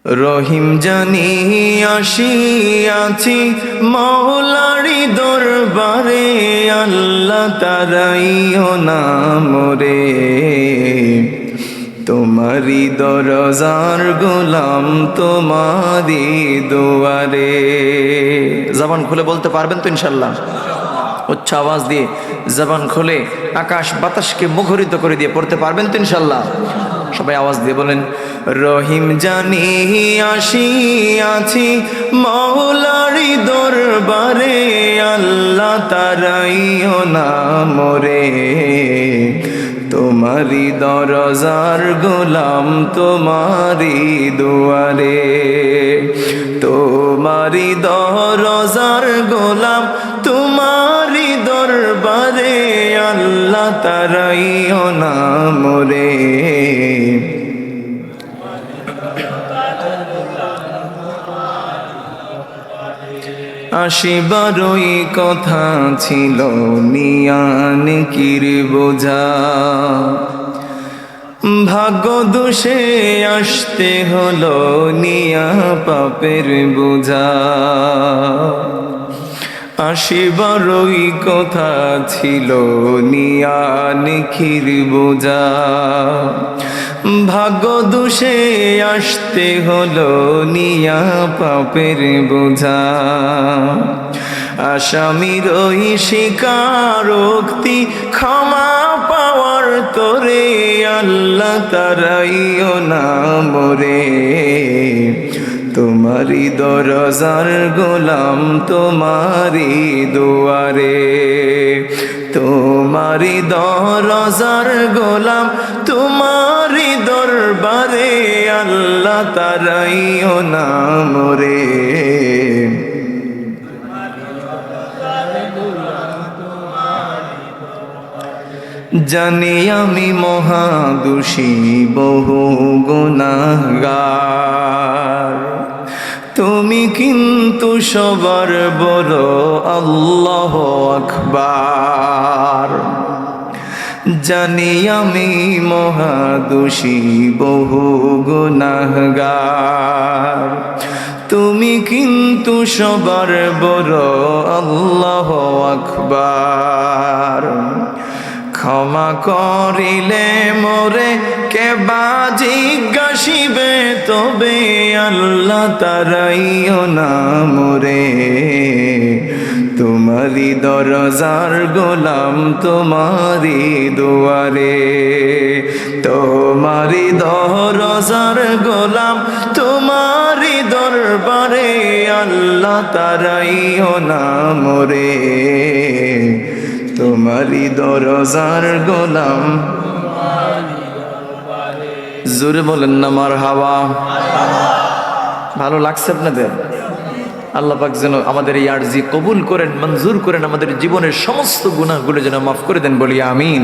রহিম জানি আসিয়াছি মৌলারি দরবারে, আল্লাহ তারাইও না মোরে। তোমারি দরজার গোলাম তোমারি দুয়ারে। জবান খুলে বলতে পারবেন তো ইনশাল্লাহ? উচ্চ আওয়াজ দিয়ে জবান খুলে আকাশ বাতাসকে মুখরিত করে দিয়ে পড়তে পারবেন তো ইনশাল্লাহ? সবাই আওয়াজ দিয়ে বলেন, রহিম জানি আসিয়াছি মৌলারি দরবারে, আল্লাহ তারাইও না মোরে। তোমারি দরজার গোলাম তোমারি দুয়ারে, তোমারি দরজার গোলাম তোমারি দরবারে, আল্লাহ তারাইও না মোরে। আসিবারই কথা ছিল নিয়ান কির বোঝা, ভাগ্য দোষে আসতে হলো নিয়া পাপের বোঝা। আসিবারই কথা ছিল নিয়ান কির বোঝা, ভাগ্য দোষে আসতে হলো নিয়া পাপের বোঝা। আসামির ওই স্বীকারোক্তি ক্ষমা পাওয়ার তোরে, আল্লাহ তারাইও না মোরে। তোমারি দরজার গোলাম তোমারি দুয়ারে, তোমারি দরজার গোলাম তোমারি দরবারে, আল্লাহ তারাইও না মোরে। জানি আমি মহাদোষী বহু গুনাহগার, তুমি কিন্তু সবার বড় আল্লাহু আকবার। জানি আমি মহাদোষী বহু গুনাহগার, তুমি কিন্তু সবার বড় আল্লাহু আকবার। ক্ষমা করিলে মোরে কে বা জিজ্ঞাসিবে তবে, আল্লাহ তারাইও না মোরে। তোমারি দরজার গোলাম তোমারি দুয়ারে, তোমারি দরজার গোলাম তোমারি দরবারে, আল্লাহ তারাইও না মোরে। তোমারি দরজার গোলাম। জোরে বলেন না মারহাবা। ভালো লাগছে আপনাদের? আল্লাহ পাক যেন আমাদের এই আরজি কবুল করেন, মঞ্জুর করেন, আমাদের জীবনের সমস্ত গুনাহগুলো যেন মাফ করে দেন, বলি আমিন।